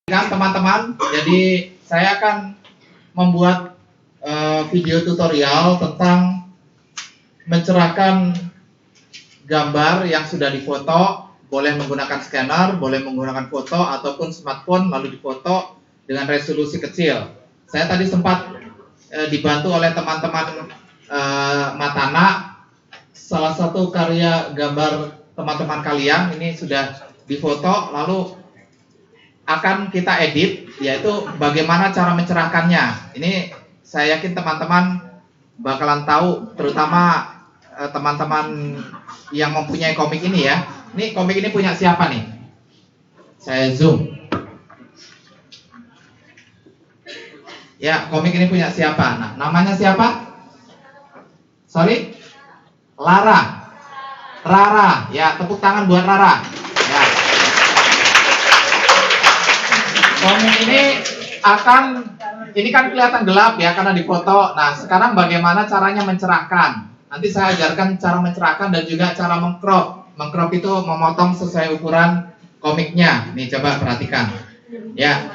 Teman-teman, jadi saya akan membuat video tutorial tentang mencerahkan gambar yang sudah difoto. Boleh menggunakan scanner, boleh menggunakan foto ataupun smartphone lalu difoto dengan resolusi kecil. Saya tadi sempat dibantu oleh teman-teman Matana. Salah satu karya gambar teman-teman kalian ini sudah difoto lalu akan kita edit, yaitu bagaimana cara mencerahkannya. Ini saya yakin teman-teman bakalan tahu, terutama teman-teman yang mempunyai komik ini ya. Ini komik ini punya siapa nih? Saya zoom. Ya, komik ini punya siapa? Nah, namanya siapa? Sorry? Lara. Rara. Ya, tepuk tangan buat Rara. Ya. Komik ini kan kelihatan gelap ya karena difoto. Nah, sekarang bagaimana caranya mencerahkan? Nanti saya ajarkan cara mencerahkan dan juga cara mengcrop. Mengcrop itu memotong sesuai ukuran komiknya. Nih, coba perhatikan. Ya.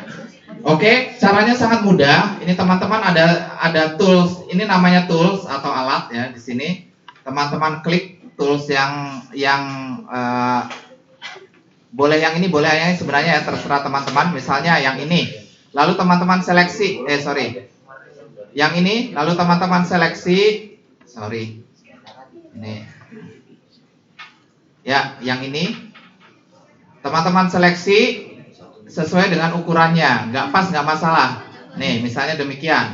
Oke, caranya sangat mudah. Ini teman-teman ada tools. Ini namanya tools atau alat ya di sini. Teman-teman klik tools yang boleh yang ini, boleh yang ini, sebenarnya ya terserah teman-teman. Misalnya yang ini. Lalu teman-teman seleksi, yang ini, lalu teman-teman seleksi, ini. Ya, yang ini. Teman-teman seleksi sesuai dengan ukurannya. Nggak pas, nggak masalah. Nih, misalnya demikian.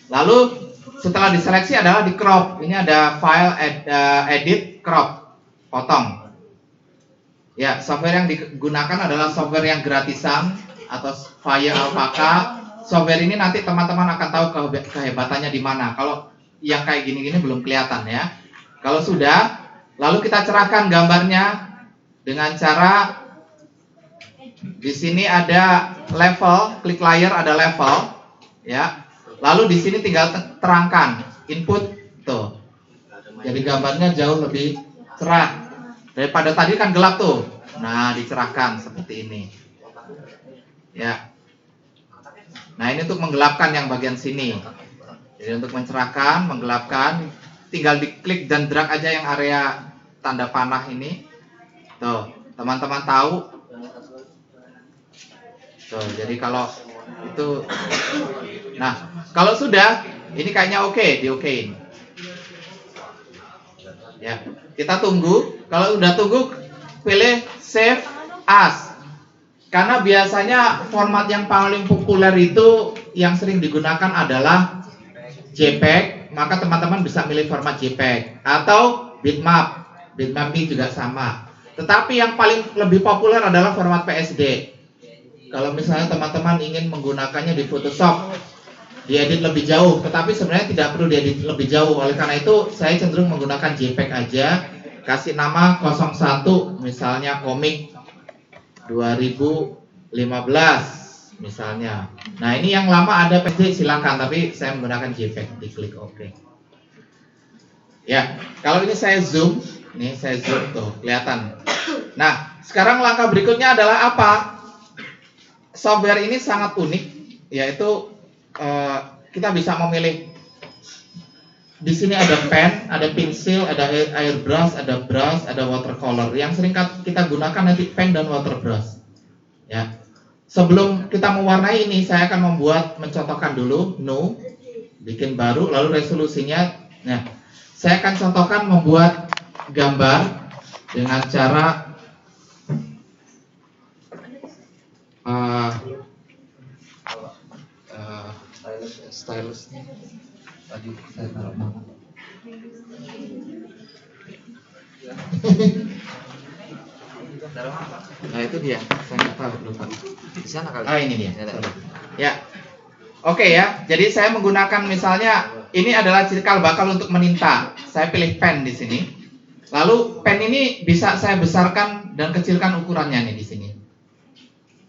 Lalu setelah diseleksi adalah di crop. Ini ada file edit crop, potong. Ya, software yang digunakan adalah software yang gratisan atau Fire Alpaca. Software ini nanti teman-teman akan tahu kehebatannya di mana. Kalau yang kayak gini-gini belum kelihatan ya. Kalau sudah, lalu kita cerahkan gambarnya dengan cara di sini ada level, klik layer ada level, ya. Lalu di sini tinggal terangkan input tuh. Jadi gambarnya jauh lebih cerah. Daripada tadi kan gelap tuh. Nah, dicerahkan seperti ini. Ya. Nah, ini untuk menggelapkan yang bagian sini. Jadi untuk mencerahkan, menggelapkan, tinggal diklik dan drag aja yang area tanda panah ini. Tuh, teman-teman tahu. Tuh, jadi kalau itu, nah, kalau sudah, ini kayaknya oke, di-okein. Ya, kita tunggu. Kalau udah tunggu, pilih Save As. Karena biasanya format yang paling populer itu yang sering digunakan adalah JPEG. Maka teman-teman bisa milih format JPEG atau bitmap. Bitmap ini juga sama. Tetapi yang paling lebih populer adalah format PSD. Kalau misalnya teman-teman ingin menggunakannya di Photoshop, diedit lebih jauh, tetapi sebenarnya tidak perlu diedit lebih jauh. Oleh karena itu saya cenderung menggunakan JPEG aja. Kasih nama 01, misalnya komik 2015 misalnya. Nah, ini yang lama ada PSD silakan, tapi saya menggunakan JPEG. Diklik OK. Ya, kalau ini saya zoom, ini saya zoom tuh, kelihatan. Nah, sekarang langkah berikutnya adalah apa? Software ini sangat unik, yaitu kita bisa memilih. Di sini ada pen, ada pensil, ada airbrush, ada brush, ada watercolor. Yang sering kita gunakan nanti pen dan waterbrush. Ya. Sebelum kita mewarnai ini, saya akan mencontohkan dulu, new, bikin baru, lalu resolusinya. Nah, saya akan contohkan membuat gambar dengan cara stylus tadi saya taruh mana? Nah, itu dia. Saya nggak tahu, lupa. Di sana kali. Ah, ini dia. Ya. Oke ya. Jadi saya menggunakan misalnya ini adalah cikal bakal untuk meninta. Saya pilih pen di sini. Lalu pen ini bisa saya besarkan dan kecilkan ukurannya nih di sini.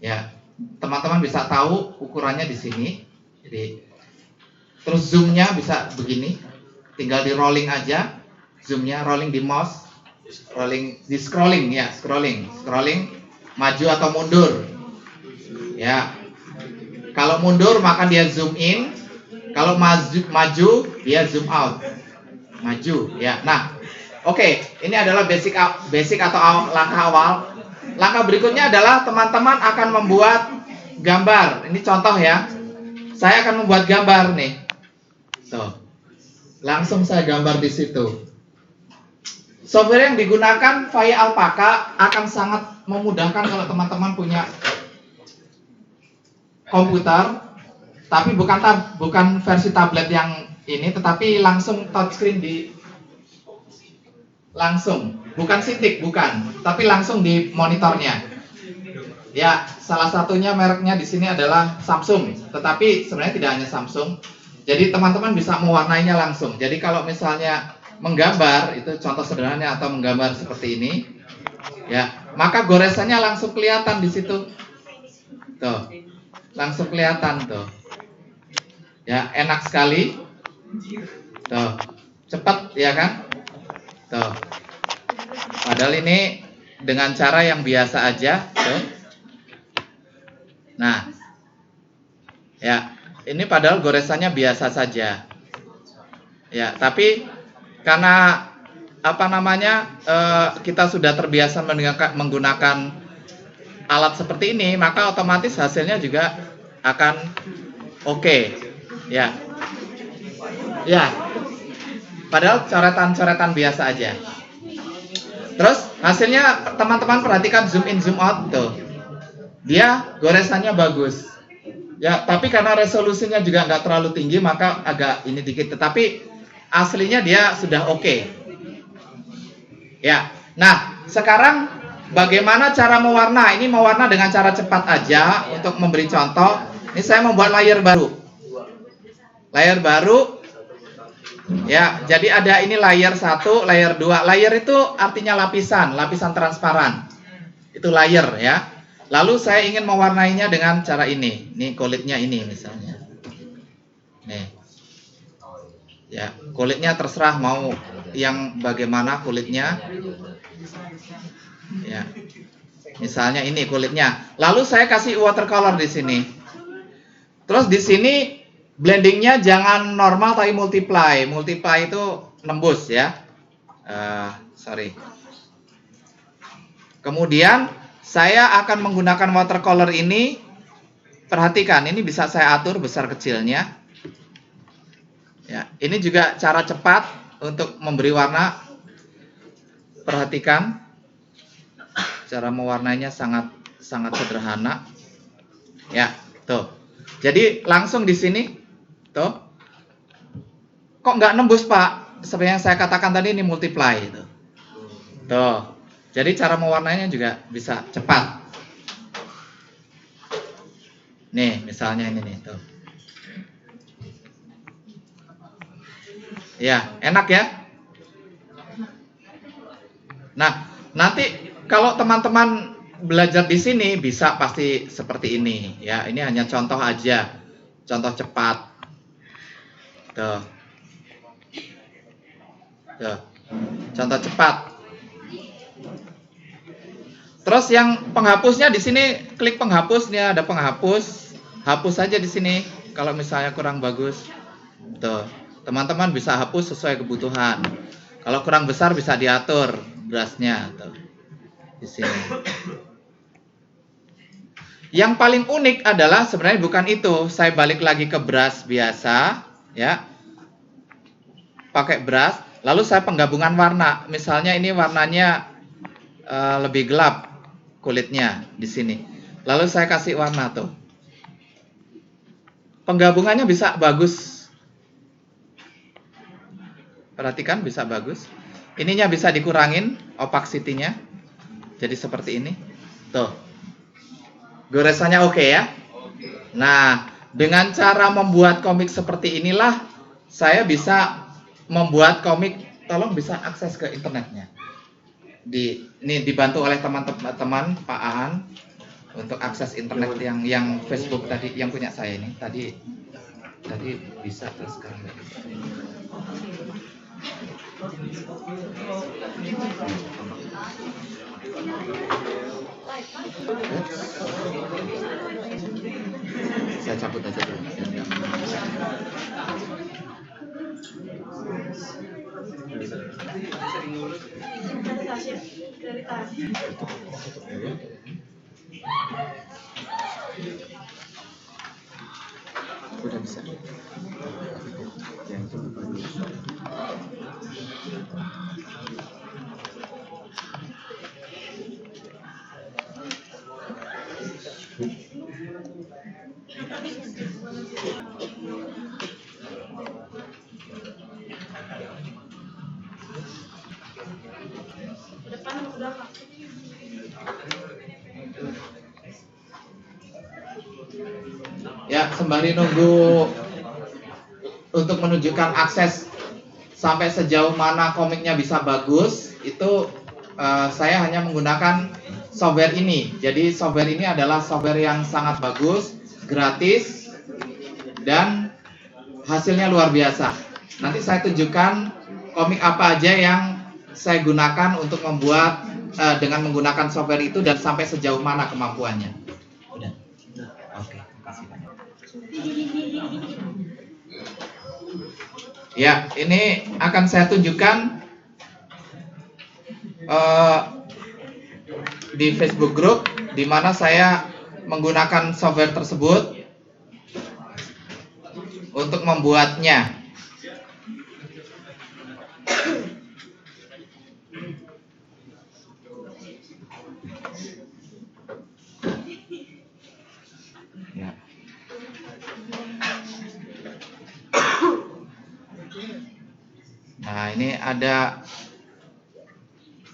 Ya. Teman-teman bisa tahu ukurannya di sini. Jadi terus zoomnya bisa begini, tinggal di rolling aja, zoomnya rolling di mouse, scrolling, maju atau mundur, ya. Kalau mundur maka dia zoom in. Kalau maju dia zoom out. Maju ya. Nah, oke, ini adalah basic atau langkah awal. Langkah berikutnya adalah teman-teman akan membuat gambar. Ini contoh ya. Saya akan membuat gambar nih. Tuh. Langsung saya gambar di situ. Software yang digunakan Faya Alpaca akan sangat memudahkan kalau teman-teman punya komputer, tapi bukan versi tablet yang ini, tetapi langsung touchscreen langsung, bukan sitik, bukan, tapi langsung di monitornya. Ya, salah satunya mereknya di sini adalah Samsung, tetapi sebenarnya tidak hanya Samsung. Jadi teman-teman bisa mewarnainya langsung. Jadi kalau misalnya menggambar, itu contoh sederhananya, atau menggambar seperti ini, ya, maka goresannya langsung kelihatan di situ. Tuh, langsung kelihatan tuh. Ya, enak sekali. Tuh, cepat ya kan? Tuh. Padahal ini dengan cara yang biasa aja, tuh. Nah, ya, ini padahal goresannya biasa saja. Ya, tapi karena kita sudah terbiasa menggunakan alat seperti ini, maka otomatis hasilnya juga akan oke. Ya. Ya. Padahal coretan-coretan biasa aja. Terus hasilnya teman-teman perhatikan zoom in zoom out tuh. Dia goresannya bagus. Ya, tapi karena resolusinya juga nggak terlalu tinggi, maka agak ini dikit. Tetapi aslinya dia sudah oke. Ya. Nah, sekarang bagaimana cara mewarna? Ini mewarna dengan cara cepat aja. Untuk memberi contoh, ini saya membuat layer baru. Layer baru. Ya, jadi ada ini layer 1, layer 2. Layer itu artinya lapisan transparan. Itu layer ya. Lalu saya ingin mewarnainya dengan cara ini. Ini kulitnya ini misalnya. Nih. Ya, kulitnya terserah mau yang bagaimana kulitnya. Ya. Misalnya ini kulitnya. Lalu saya kasih watercolor di sini. Terus di sini blendingnya jangan normal tapi multiply. Multiply itu nembus ya. Sorry. Kemudian saya akan menggunakan watercolor ini. Perhatikan, ini bisa saya atur besar kecilnya. Ya, ini juga cara cepat untuk memberi warna. Perhatikan, cara mewarnainya sangat sederhana. Ya, tuh. Jadi langsung di sini, tuh. Kok nggak nembus Pak? Seperti yang saya katakan tadi, ini multiply itu. Tuh. Jadi cara mewarnainya juga bisa cepat. Nih, misalnya ini nih, tuh. Ya, enak ya. Nah, nanti kalau teman-teman belajar di sini bisa pasti seperti ini ya. Ini hanya contoh aja. Contoh cepat. Tuh. Tuh. Contoh cepat. Terus yang penghapusnya di sini, klik penghapus, nih ada penghapus. Hapus saja di sini kalau misalnya kurang bagus. Tuh. Teman-teman bisa hapus sesuai kebutuhan. Kalau kurang besar bisa diatur brushnya tuh. Di sini. Yang paling unik adalah sebenarnya bukan itu. Saya balik lagi ke brush biasa, ya. Pakai brush, lalu saya penggabungan warna. Misalnya ini warnanya lebih gelap kulitnya di sini. Lalu saya kasih warna tuh. Penggabungannya bisa bagus. Perhatikan bisa bagus. Ininya bisa dikurangin opacity-nya. Jadi seperti ini. Tuh. Goresannya oke ya. Nah, dengan cara membuat komik seperti inilah saya bisa membuat komik. Tolong bisa akses ke internetnya. Ini dibantu oleh teman-teman Pak Aan untuk akses internet yang Facebook tadi yang punya saya ini. Tadi bisa terus sekarang. saya cabut aja dulu. Udah bisa. Ya, sembari nunggu untuk menunjukkan akses sampai sejauh mana komiknya bisa bagus, itu saya hanya menggunakan software ini. Jadi software ini adalah software yang sangat bagus, gratis, dan hasilnya luar biasa. Nanti saya tunjukkan komik apa aja yang saya gunakan untuk membuat dengan menggunakan software itu dan sampai sejauh mana kemampuannya. Udah. Oke, makasih banyak. Ya, ini akan saya tunjukkan di Facebook Group di mana saya menggunakan software tersebut untuk membuatnya. Ya. Nah, ini ada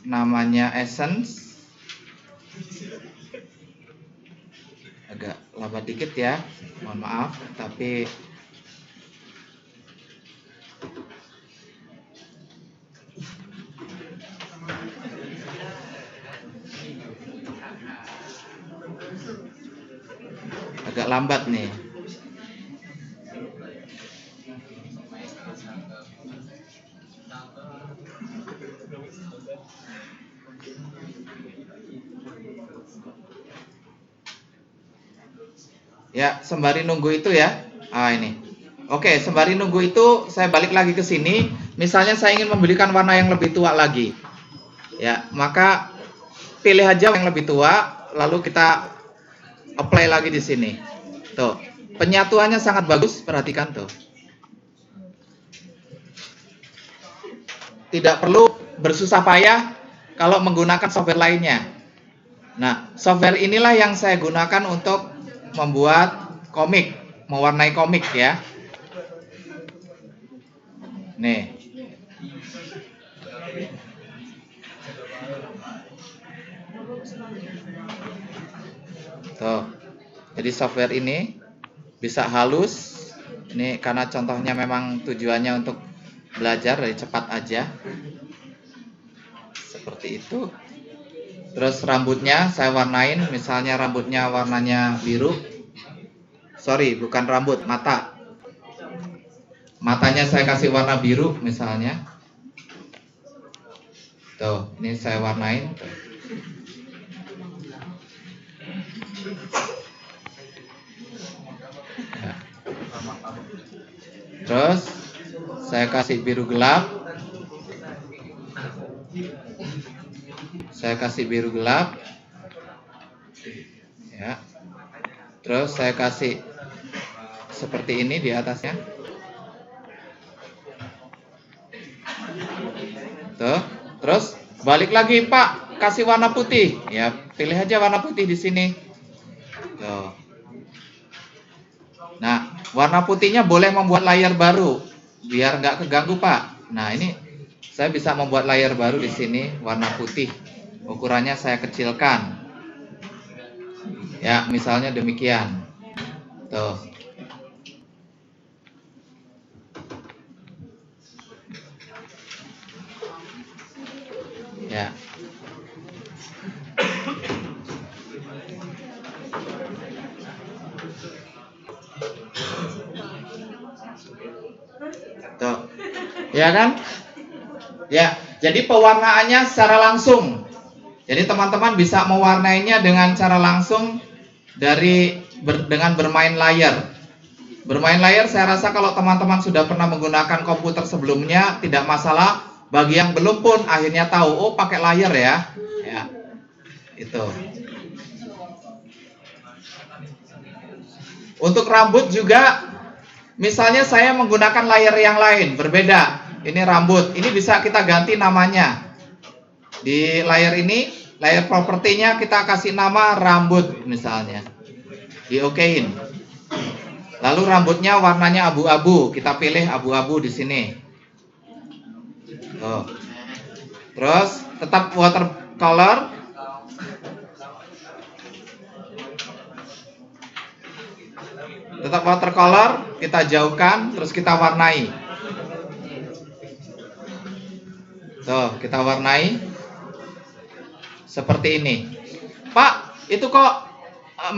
namanya Essence. Agak lambat dikit ya, mohon maaf, tapi agak lambat nih. Ya, sembari nunggu itu ya. Ini. Oke, sembari nunggu itu saya balik lagi ke sini. Misalnya saya ingin membelikan warna yang lebih tua lagi. Ya, maka pilih aja yang lebih tua, lalu kita apply lagi di sini. Tuh, penyatuannya sangat bagus, perhatikan tuh. Tidak perlu bersusah payah kalau menggunakan software lainnya. Nah, software inilah yang saya gunakan untuk membuat komik, mewarnai komik ya. Nih. Tuh. Jadi software ini bisa halus. Ini karena contohnya memang tujuannya untuk belajar dari cepat aja. Seperti itu. Terus rambutnya saya warnain, misalnya rambutnya warnanya biru. Sorry, bukan rambut, mata. Matanya saya kasih warna biru misalnya. Tuh, ini saya warnain. Tuh. Ya. Terus saya kasih biru gelap. Saya kasih biru gelap. Ya. Terus saya kasih seperti ini di atasnya. Tuh. Terus balik lagi, Pak, kasih warna putih. Ya, pilih aja warna putih di sini. Tuh. Nah, warna putihnya boleh membuat layar baru biar nggak keganggu, Pak. Nah, ini saya bisa membuat layar baru di sini warna putih. Ukurannya saya kecilkan. Ya, misalnya demikian. Tuh. Ya. Tuh. Ya kan? Ya, jadi pewarnaannya secara langsung. Jadi teman-teman bisa mewarnainya dengan cara langsung dari dengan bermain layar. Bermain layar saya rasa kalau teman-teman sudah pernah menggunakan komputer sebelumnya tidak masalah. Bagi yang belum pun akhirnya tahu, oh pakai layar ya. Ya. Itu. Untuk rambut juga, misalnya saya menggunakan layar yang lain, berbeda. Ini rambut, ini bisa kita ganti namanya. Di layar ini, layar propertinya kita kasih nama rambut misalnya. Di-okein. Lalu rambutnya warnanya abu-abu, kita pilih abu-abu di sini. Tuh. Terus tetap watercolor. Tetap watercolor, kita jauhkan, terus kita warnai. Tuh, kita warnai seperti ini. Pak, itu kok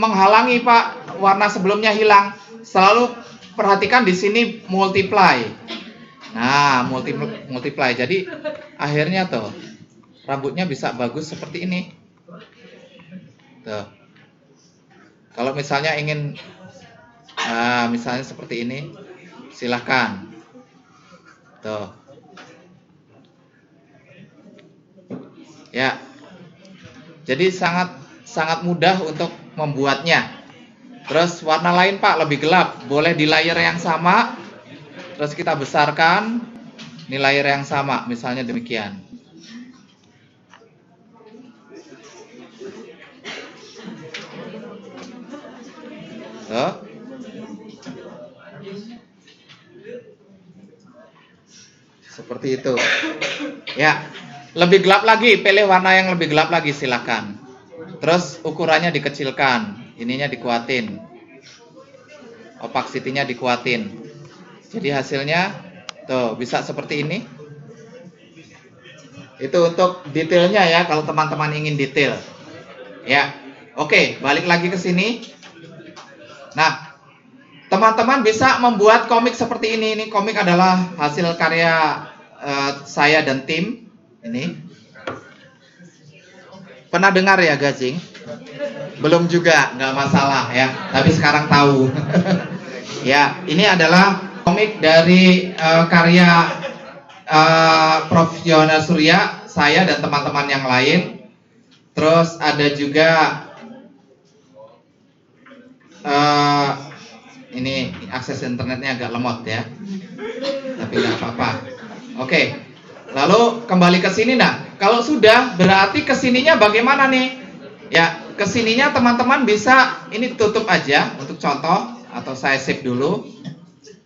menghalangi Pak, warna sebelumnya hilang. Selalu perhatikan di sini multiply. Nah, multiply. Jadi akhirnya tuh rambutnya bisa bagus seperti ini. Tuh. Kalau misalnya ingin misalnya seperti ini, silahkan. Tuh. Ya. Jadi sangat mudah untuk membuatnya. Terus warna lain Pak, lebih gelap, boleh di layer yang sama. Terus kita besarkan, ini layer yang sama, misalnya demikian. Tuh. Seperti itu. Ya, lebih gelap lagi, pilih warna yang lebih gelap lagi silakan. Terus ukurannya dikecilkan, ininya dikuatin, opacity-nya dikuatin. Jadi hasilnya tuh bisa seperti ini. Itu untuk detailnya ya, kalau teman-teman ingin detail. Ya, oke, balik lagi ke sini. Nah, teman-teman bisa membuat komik seperti ini. Ini komik adalah hasil karya saya dan tim. Ini pernah dengar ya Gazing? Belum juga, nggak masalah ya. Tapi sekarang tahu. Ya, ini adalah komik dari karya Prof. Yohanes Surya, saya dan teman-teman yang lain. Terus ada juga ini akses internetnya agak lemot ya, tapi nggak apa-apa. Oke, lalu kembali ke sini. Nah, kalau sudah berarti kesininya bagaimana nih? Ya, kesininya teman-teman bisa ini tutup aja untuk contoh, atau saya save dulu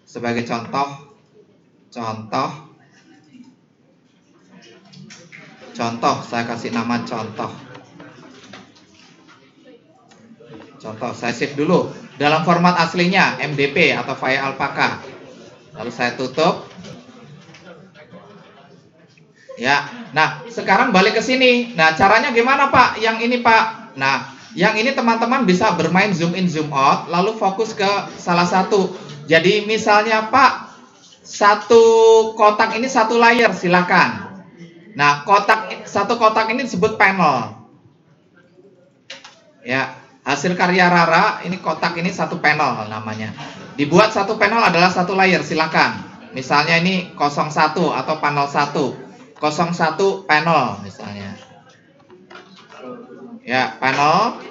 sebagai contoh. Contoh, saya kasih nama contoh. Contoh, saya save dulu dalam format aslinya MDP atau file alpaka. Lalu saya tutup. Ya, nah sekarang balik ke sini. Nah, caranya gimana Pak? Yang ini Pak. Nah, yang ini teman-teman bisa bermain zoom in zoom out, lalu fokus ke salah satu. Jadi misalnya Pak, satu kotak ini satu layar, silakan. Nah, satu kotak ini disebut panel. Ya, hasil karya Rara, ini kotak ini satu panel namanya. Dibuat satu panel adalah satu layer, silakan. Misalnya ini 01 atau panel 1. 01 panel misalnya. Ya, panel.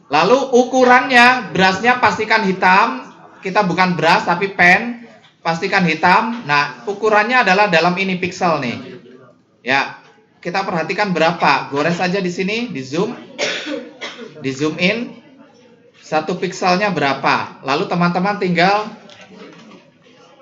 Lalu ukurannya, brushnya pastikan hitam. Kita bukan brush tapi pen, pastikan hitam. Nah, ukurannya adalah dalam ini pixel nih. Ya, kita perhatikan berapa. Gores saja di sini, di zoom in. Satu pixelnya berapa. Lalu teman-teman tinggal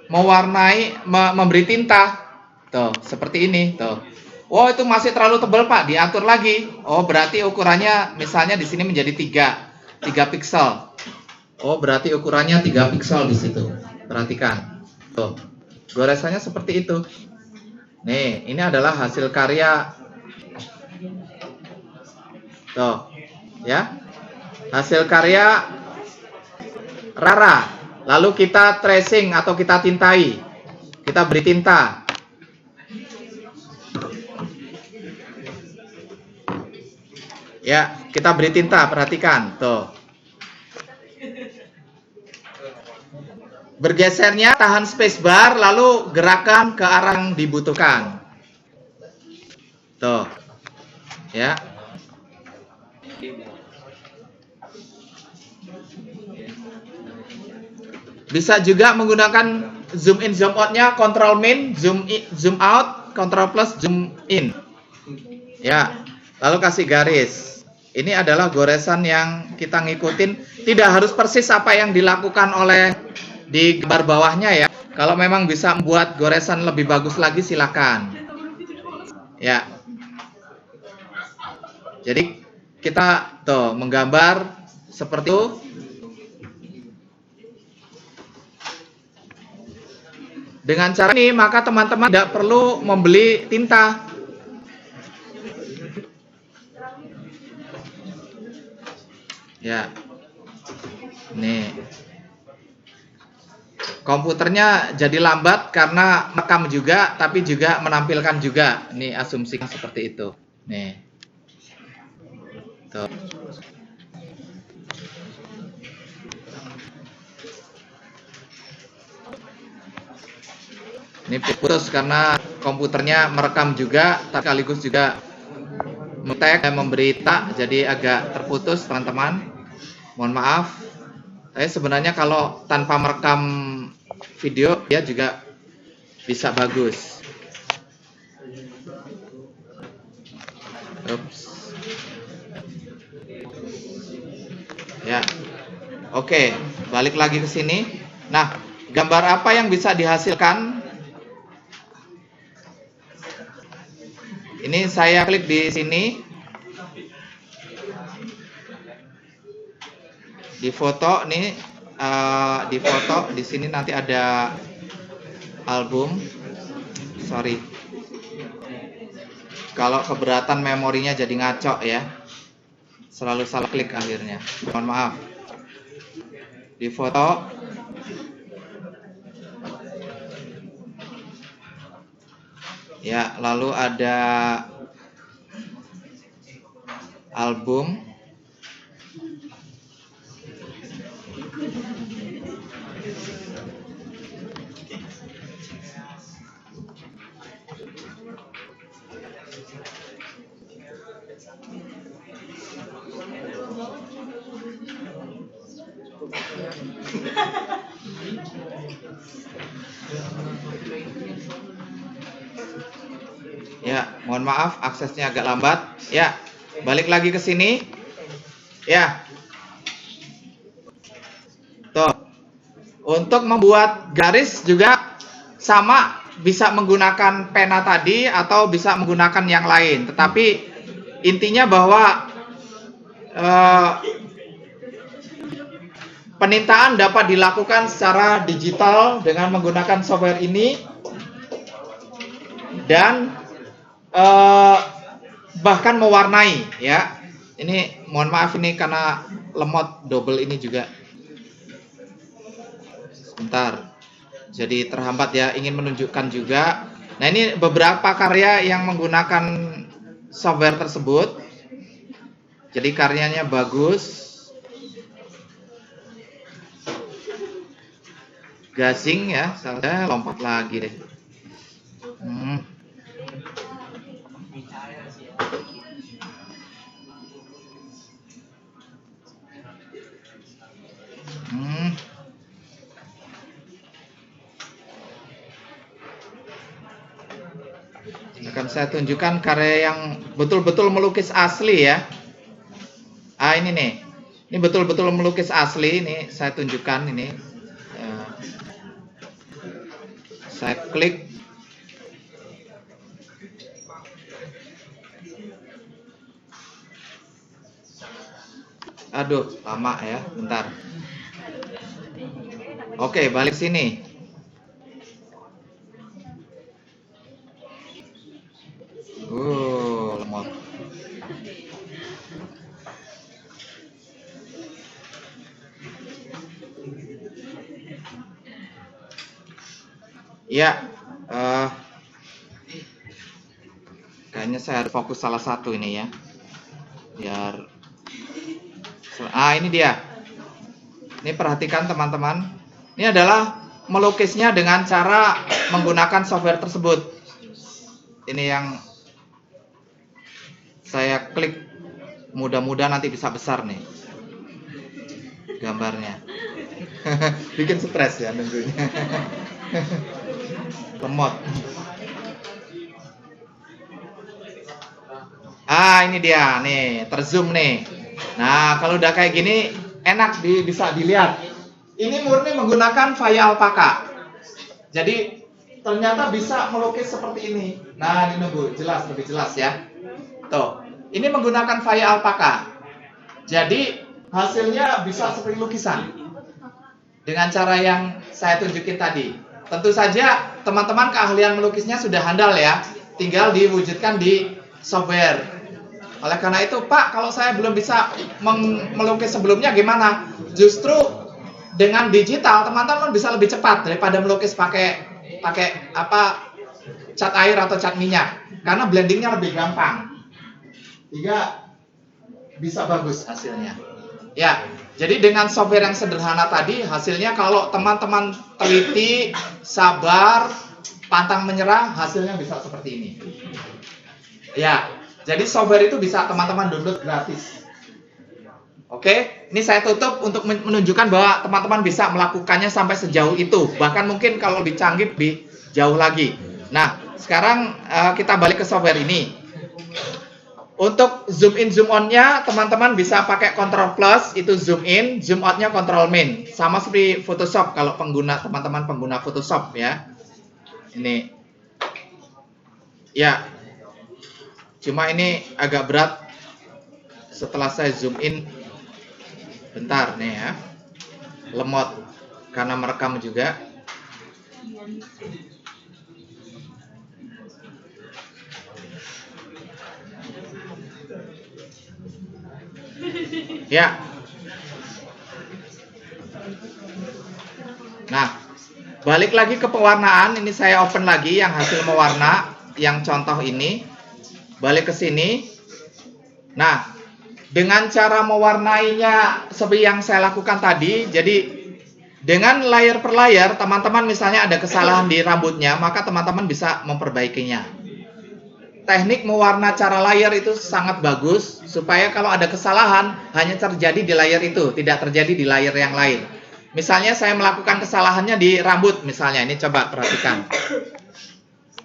mewarnai, memberi tinta. Tuh, seperti ini, tuh. Oh, itu masih terlalu tebal, Pak. Diatur lagi. Oh, berarti ukurannya misalnya di sini menjadi 3 pixel. Oh, berarti ukurannya 3 pixel di situ. Perhatikan. Tuh. Goresannya seperti itu. Nih, ini adalah hasil karya. Tuh. Ya. Hasil karya Rara. Lalu kita tracing atau kita tintai. Kita beri tinta. Ya, kita beri tinta, perhatikan. Tuh. Bergesernya tahan spacebar lalu gerakan ke arah yang dibutuhkan. Tuh. Ya. Bisa juga menggunakan zoom in zoom out-nya, control min, zoom in, zoom out, control plus, zoom in. Ya. Lalu kasih garis. Ini adalah goresan yang kita ngikutin, tidak harus persis apa yang dilakukan oleh di gambar bawahnya ya. Kalau memang bisa membuat goresan lebih bagus lagi silakan. Ya. Jadi kita tuh menggambar seperti itu. Dengan cara ini maka teman-teman tidak perlu membeli tinta. Ya. Nih. Komputernya jadi lambat karena merekam juga tapi juga menampilkan juga. Nih asumsinya seperti itu. Nih. Tuh. Ini putus karena komputernya merekam juga, sekaligus juga ngetek dan memberita, jadi agak terputus teman-teman. Mohon maaf. Tapi sebenarnya kalau tanpa merekam video dia juga bisa bagus. Ups. Ya. Oke, balik lagi ke sini. Nah, gambar apa yang bisa dihasilkan? Ini saya klik di sini, di foto nih, di foto di sini nanti ada album. Sorry, kalau keberatan memorinya jadi ngaco ya, selalu salah klik akhirnya. Mohon maaf. Di foto, ya, lalu ada album. Ya, mohon maaf aksesnya agak lambat. Ya, balik lagi ke sini. Ya. Tuh. Untuk membuat garis juga sama, bisa menggunakan pena tadi atau bisa menggunakan yang lain. Tetapi intinya bahwa penintaan dapat dilakukan secara digital dengan menggunakan software ini dan bahkan mewarnai ya. Ini mohon maaf ini karena lemot double ini juga. Sebentar. Jadi terhambat ya, ingin menunjukkan juga. Nah, ini beberapa karya yang menggunakan software tersebut. Jadi karyanya bagus. Gasing ya, saya lompat lagi deh. Akan saya tunjukkan karya yang betul-betul melukis asli ya. Ini nih, ini betul-betul melukis asli. Ini saya tunjukkan ini. Saya klik. Aduh, lama ya, bentar. Oke, balik sini. Lemot. Ya, kayaknya saya harus fokus salah satu ini ya, biar ini dia. Ini perhatikan teman-teman. Ini adalah melukisnya dengan cara menggunakan software tersebut. Ini yang saya klik. Mudah-mudahan nanti bisa besar nih gambarnya. Bikin stres ya tentunya. Lemot. Ini dia nih, terzoom nih. Nah, kalau udah kayak gini enak bisa dilihat. Ini murni menggunakan Faya Alpaka. Jadi ternyata bisa melukis seperti ini. Nah, ini nunggu lebih jelas ya. Tuh, ini menggunakan Faya Alpaka. Jadi hasilnya bisa seperti lukisan dengan cara yang saya tunjukin tadi. Tentu saja teman-teman keahlian melukisnya sudah handal ya, tinggal diwujudkan di software. Oleh karena itu, Pak, kalau saya belum bisa melukis sebelumnya gimana? Justru dengan digital teman-teman bisa lebih cepat daripada melukis pakai cat air atau cat minyak, karena blendingnya lebih gampang, sehingga bisa bagus hasilnya. Ya, jadi dengan software yang sederhana tadi, hasilnya kalau teman-teman teliti, sabar, pantang menyerah, hasilnya bisa seperti ini. Ya, jadi software itu bisa teman-teman download gratis. Oke, ini saya tutup untuk menunjukkan bahwa teman-teman bisa melakukannya sampai sejauh itu. Bahkan mungkin kalau lebih canggih, lebih jauh lagi. Nah, sekarang kita balik ke software ini. Untuk zoom in, zoom on-nya, teman-teman bisa pakai Ctrl plus, itu zoom in, zoom out-nya Ctrl min. Sama seperti Photoshop, kalau teman-teman pengguna Photoshop ya. Ini. Ya. Cuma ini agak berat setelah saya zoom in. Bentar nih ya. Lemot karena merekam juga. Ya. Nah, balik lagi ke pewarnaan. Ini saya open lagi yang hasil mewarna, yang contoh ini. Balik ke sini. Nah, dengan cara mewarnainya seperti yang saya lakukan tadi, jadi dengan layer per layer, teman-teman misalnya ada kesalahan di rambutnya, maka teman-teman bisa memperbaikinya. Teknik mewarna cara layer itu sangat bagus, supaya kalau ada kesalahan, hanya terjadi di layer itu, tidak terjadi di layer yang lain. Misalnya saya melakukan kesalahannya di rambut, misalnya, ini coba perhatikan.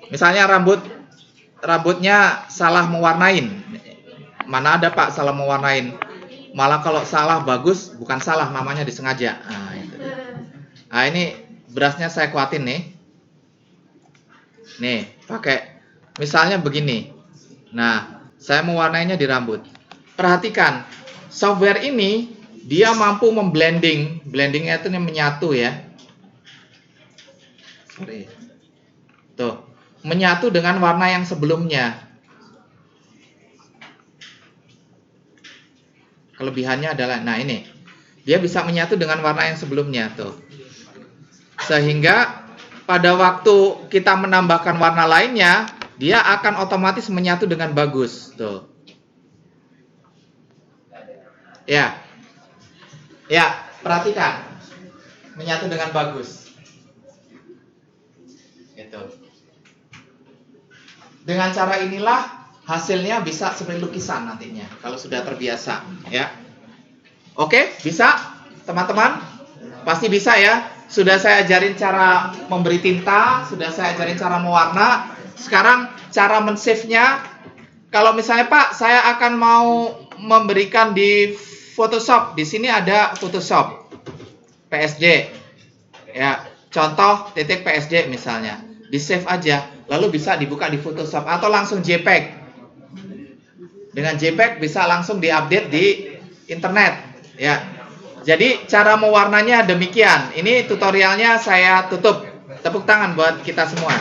Misalnya rambutnya salah mewarnain. Mana ada Pak salah mewarnain? Malah kalau salah bagus, bukan salah, namanya disengaja. Nah, itu. Nah, ini berasnya saya kuatin nih. Nih, pakai misalnya begini. Nah, saya mewarnainya di rambut. Perhatikan, software ini dia mampu memblending. Blendingnya itu menyatu ya. Sorry. Tuh, menyatu dengan warna yang sebelumnya. Kelebihannya adalah, nah ini, dia bisa menyatu dengan warna yang sebelumnya tuh. Sehingga pada waktu kita menambahkan warna lainnya, dia akan otomatis menyatu dengan bagus tuh. Ya. Ya, perhatikan. Menyatu dengan bagus. Gitu. Dengan cara inilah hasilnya bisa seperti lukisan nantinya kalau sudah terbiasa ya. Oke, bisa teman-teman? Pasti bisa ya. Sudah saya ajarin cara memberi tinta, sudah saya ajarin cara mewarna. Sekarang cara men-save-nya. Kalau misalnya Pak, saya akan mau memberikan di Photoshop. Di sini ada Photoshop PSD. Ya, contoh .psd misalnya. Di-save aja, lalu bisa dibuka di Photoshop atau langsung JPEG. Dengan JPEG bisa langsung diupdate di internet ya. Jadi cara mewarnanya demikian. Ini tutorialnya saya tutup. Tepuk tangan buat kita semua.